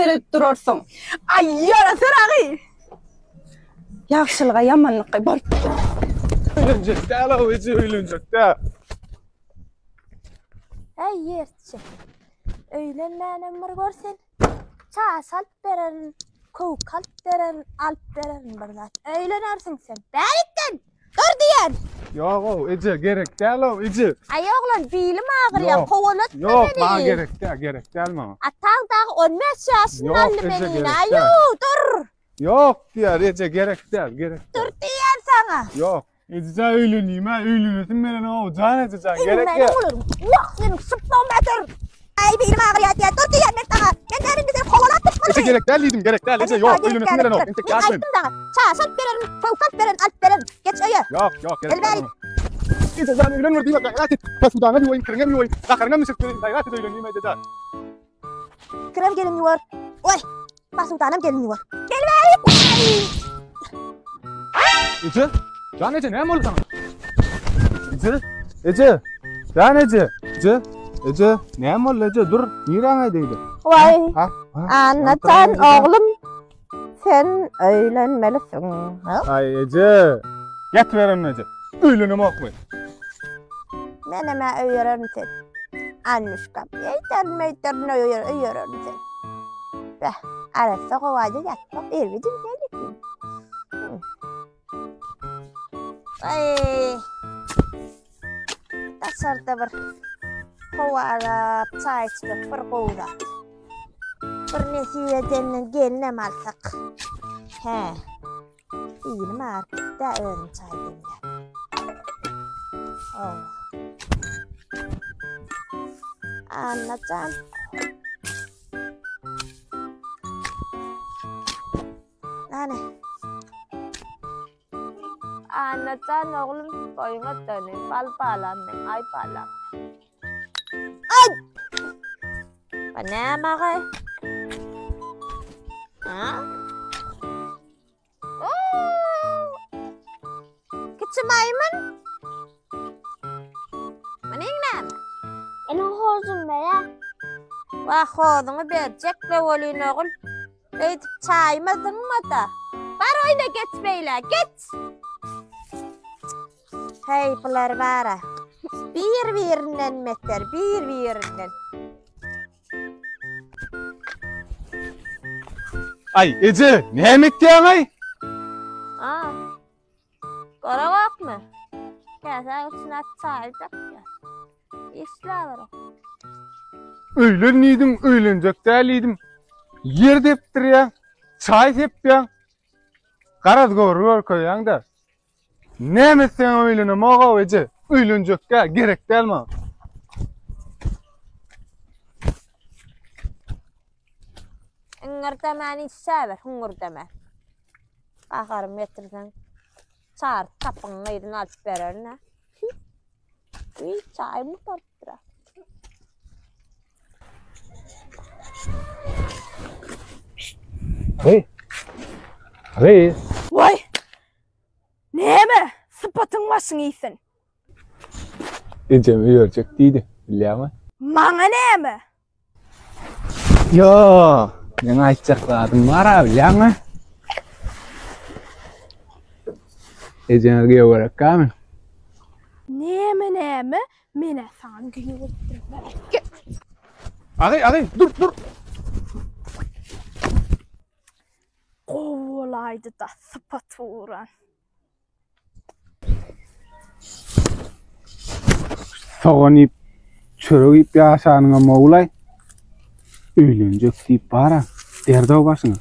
berip durarsan. Ay yarasın ağı. Yaxşılığa yamanlıqqa bar. Öylünecek de ala Ece öylünecek de. Hey yertçi. Öylenmenem var görsen. Çağ salt vererin, kovuk kalp vererin, alp vererin bir zat. Öylenersin sen. Berikten. Dur diyen. Yok o Ece gerek değil o Ece. Ay oğlan bilim ağır ya. Yok. Kovalatma beni. Yok bana gerek değil bana. Atağ dağı önmez şaşın Yok, allı Ece, beni. gerek Ay değil. dur. Yok diyor Ece gerek değil. Dur diyen sana. Yok. Ece öylüneyim ha öylünüsün beni o can edeceksin gerek Ben değil. olurum. Vah senin sıplon metir. Ay bilim ağır ya diye. Dur diyen ben sana. Ben derin bize kovalattırmadım. Ece gerek değil Ece yok öylünüsün beni o. Entek yazmayın. Çağ salt vererin, kovuk kalp vererin, alp vererin. Geç öye. Yok gerek Elbette. değil. Ece zaten öylünür diye gayret et. Pasudana bir oyun kırınga bir oyun. Zakarınga mı çıktı? Gayret et öylüneyim Ece. Krem gelin var. Oy. Pasutanım gelin var. Gel bari. Ece? Can Ece ne oldu sana? Ece? Can Ece ne oldu Ece? Dur. Niye Vay. Ha? Anlatan oğlum. Sen öğlenmelisin. Ay Ece. Get verin Ece. Öylünüm okmayın. Meneme öğren sen. Annuşkam. Meyterine öğren sen. Be. Arası kovacı yatmak. Ervicim gelir. Ay. Tasarda bir kovada çay içmek bir kovda. Bir nesiyeden gelinem alsak. He. İyili markette ön çay demler. Oh. Anlatacağım. Anne. Anlatacağım oğlum. Koyma dönün. Bal bağlanın. Ay bağlan. Ay! Bana bakay. Ha? Küçük maymun. Maningnem. Ene hozum be ya. Vah hozunu verecek de olun oğul. Eytip çaymadın mı da? Var oyna geç beyle geç. Hey bular vara. Bir-birinden meter bir-birinden. Ay Ece ne yemek diyorsun ay? Aa. Kara bak mı? Kasa uçuna çayacak ya. İşler var o. Öylüneydim öylünecek değildim. Yer deptir ya. Çay tep ya. Karaz gor koyan da. Ne mesela öylünüm oğa Ece. Öylünecek ya gerek değil mi? Hıngırdaman işler var hıngırdaman. Bakarım getirsen. Çağır kapını yedin alıp veririne. İyi çay mı tattıra? Hey. Vay. Neme? Sıpatın başın iyisin. Ece'mi görecek değildi. Biliyor musun? Mana neme? Yo. Ne açacaklarım var abi biliyor musun? Ece'ni görecek kamen. Neme? Mene sana günü öttürme. Ağay dur. Kovalaydı da sıpatı uğran. Soğanıp çörüyüp yaşanına moğulay. Öylünecek deyip bara. Derdi o başına.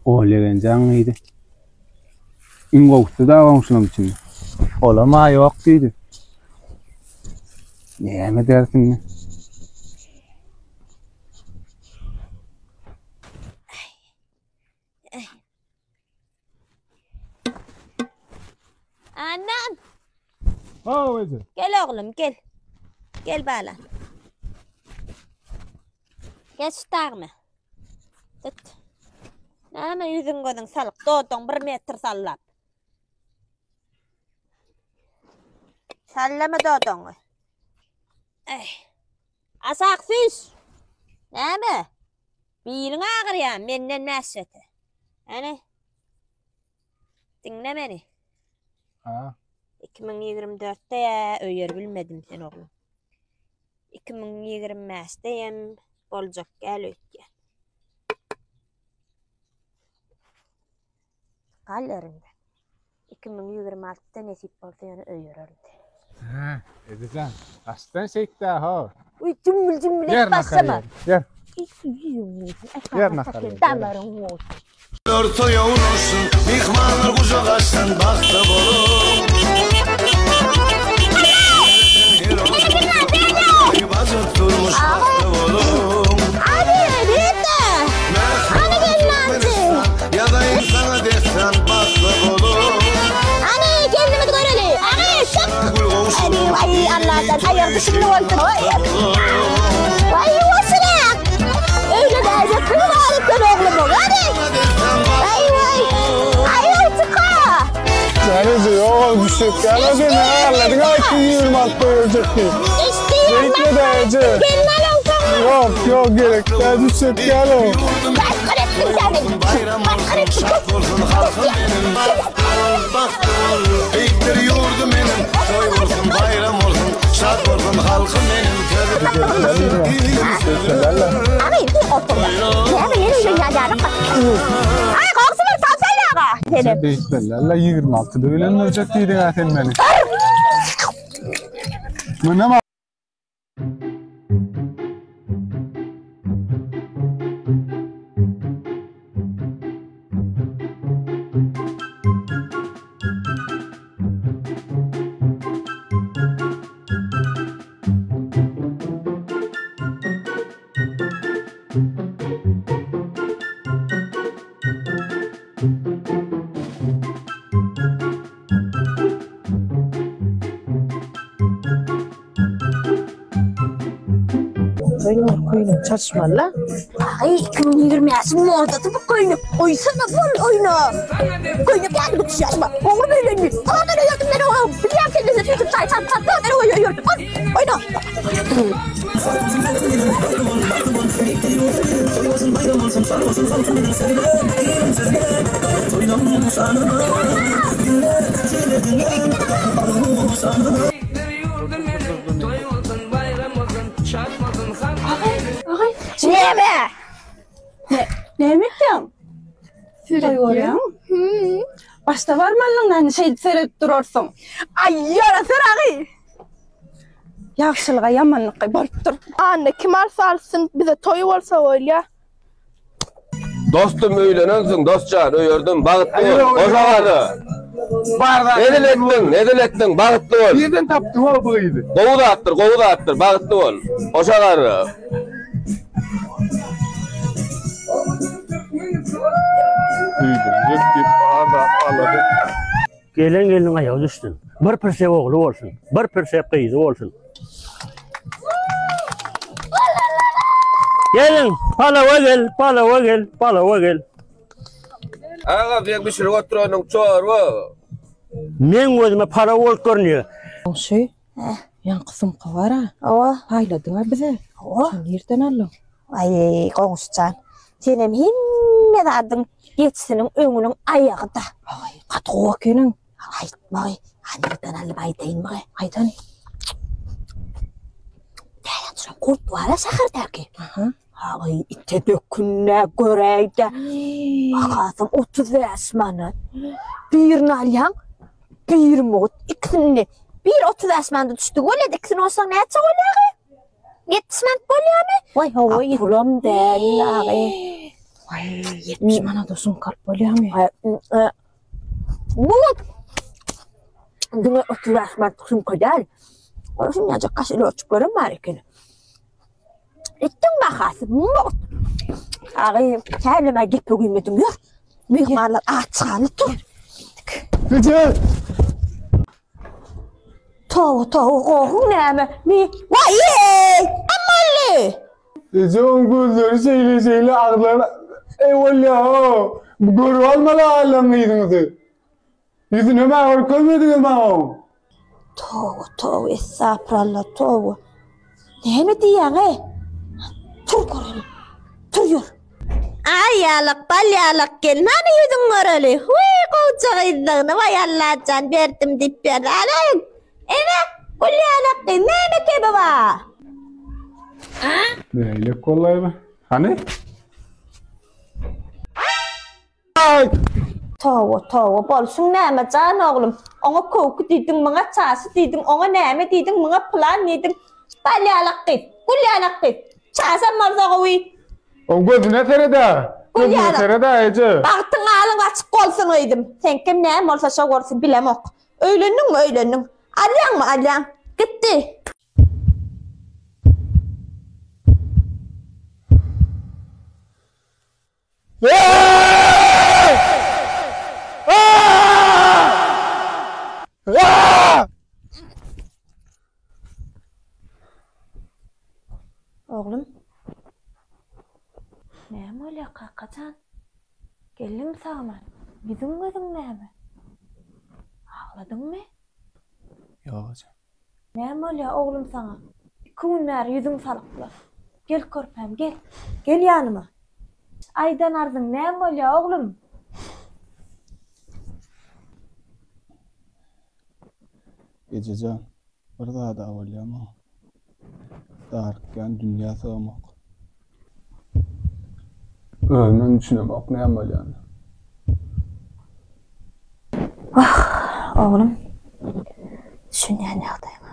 Oğleyen canlıydı. İngoğusu da avamşınım içinde. Olama yok deydi. Neye mi dersin ne? Annem. Ha Ece. Gel oğlum gel. Gel bala. Geç dağma. Tut. Neme yüzün gözün salık. Doğdun 1 metre sallap. Sallama doğdun. Asaksız. Näme? Birin ağıryan menden näsöte. Hani? Dinle beni. Ha. 2024'te ya öyer bilmedim sen oğlum. 2025'teyim bolacak gel ötken. Gallerinde. 2026'da nasip olsa yani öyerirdi. Ha, Edecan. Aslan sekti ha. Uy cümbül Yer et başlama. Yer. Yer Yer nakar. damarın olsun. Ortaya vurursun, mihmanlar kucak açsan baktı bolum. Bazı durmuş baktı bolum. Abi nerede? Hani gelin amca? Ya da insana destan baktı bolum. Hani kendimi görelim. Hani şak. Gül komşum. Vay Allah'tan hayır dışında oldun. Vay yuvasına. Öyle derece kız ağrıttın oğlumu. Hadi. Vay vay. Ay çıka. Sadece yok düşük gelmedi ne ağırladın ha 2026'da ölecekti. İstiyorum Bekle de Ece. Gelmel olsun. Yok gerek de düşük gel o. Başkar ettin sen beni. Başkar ettin. Şak olsun halkım benim. Baktım, bektir yurdum benim. Toy olsun, bayram olsun, şak olsun halkım benim. Abi dur oturma. Ne bileyim dünyada bak. Ay korksun tavsiyeler. Dedim. Değiştirlerle 26'da ölen ölecek diydin ha sen beni. Bu ne ma? Koyunum çalışmalı. Ay 2020 yaşım orada bu koyunu. Oysana bol oyunu. Koyunu geldi bu yaşıma. Oğlum öyle mi? Aa nereye yardım nereye oğlum? Biliyorum kendisi YouTube saysan tatlı nereye oynuyor. Oyna. Neme? Ne emekten? Sürekli. Başta var mı lan şey seyredip durursun? Ay yarasın ağay. Yaxşılığa yamanlığa barıp dur. Anne kim arsa alsın bize toy olsa öyle. Dostum öylenensin dostcan öyürdüm bağıtlı ol. Oşağarı. Edil ettin bağıtlı ol. Birden taptım o bıydı. Kovu da attır bağıtlı ol. Oşağarı. Yok ki ağladı. Gelin ayağı düştün. Bir pirsek oğlu olsun. Bir pirsek kıydı olsun. Gelin. Palava gel. Ağa ben bir şey oturanın çorba. Men özüme para ol görünüyor. Şey, yan kızım kavara. Ava. Payladın ha bize. Ava. Sen nereden aldın? Ay konuşcan. Senem himme dadın geçsinin öňünün ayağıda. Ay, katı kenin. Ay bay. Hanırdan alıp aytayın bay. Aydan. Dayan şuna kurt var ya şahardaki. Aha. Ay ite dökünne göreyde. Akasım 30 esmanı. Bir nalyan, bir mut. İkisini. Bir 30 esmanı düştü. Öyle de ikisini olsan ne yapacak öyle? 70 man oluyor mu? Vay havayı. Kulum değil ağabey. Ay, 70 mana dosun kalp oluyor mu? Bu Dine 30 esman kısım kadar. Orası neyecek kaşılı ölçüklerim var ikini. İttin bakası. Mut. Ağabey kendime gip bugünmedim yor. Mihmarlar açığını dur. Gıcı. Tavu kohun neyme? Ne? Vay amalli. Gıcı on gözleri şeyle ağlarına. Eyvallah. Bu görü almalı ağlamayydınız. Yüzüne ağır koymadınız mı? Tavu estağfurullah tavu. Ne mi diyen he? Tu. Tur koran. Tur yor. Ayalık balyalık gel. Nani yüzün göreli? Huy kovçağıydığını vay Allah can verdim dip verdi. Alayım. Evet. Balyalık gel. Nene kebe var? Neyle kolay mı? Hani? Ay! Tova bolsun näme can oğlum. Oňa kowky diýdiň, maňa çasy diýdiň, oňa näme diýdiň, maňa plan diýdiň. Balyalyk git, gulyalyk git. Çasa marzagy. O gözüne terede. Gözüne terede ece. Bagtyň alyň açyk bolsun öýdim. Sen kim näme bolsa şo görsin bilemok. Öýlendiňmi öýlendiň. Alýanmy alýan. Gitdi. Oğlum. Näme bolýar kakacan? Geldim sana. Bizim gözüň näme? Ağladyňmy? Ýok ece. Näme bolýar oğlum sana? Küňär ýüzüň salyklar. Gel körpem gel. Gel ýanyma. Aydan arzyň näme bolýar oğlum? Ececan, bir daha da olyama. Darken dünya sığmak. Ölmen düşünemek näme bolýan? Oğlum. Düşünýän ýagdaýma.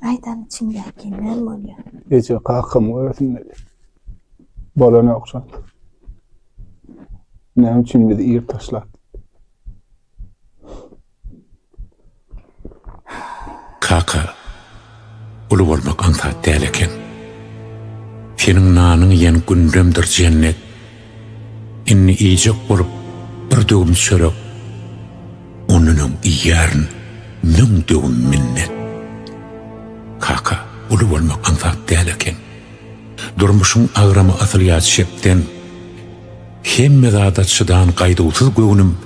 Aydan içindäki näme bolýar? Ece kakam öğretin balana okşat. Ne için bizi ir taşlat? Kaka, ulu bolmak anta däleken. Senin nanyň ýen gündemdir cennet. Inni iyicek bolup bir dögüm çörek. Onunyň ýaryn mün dögüm minnet. Kaka, ulu bolmak anta däleken. Durmuşyň agramy asylýat şepden hemme zada çydan gaýdawsyz göwnüm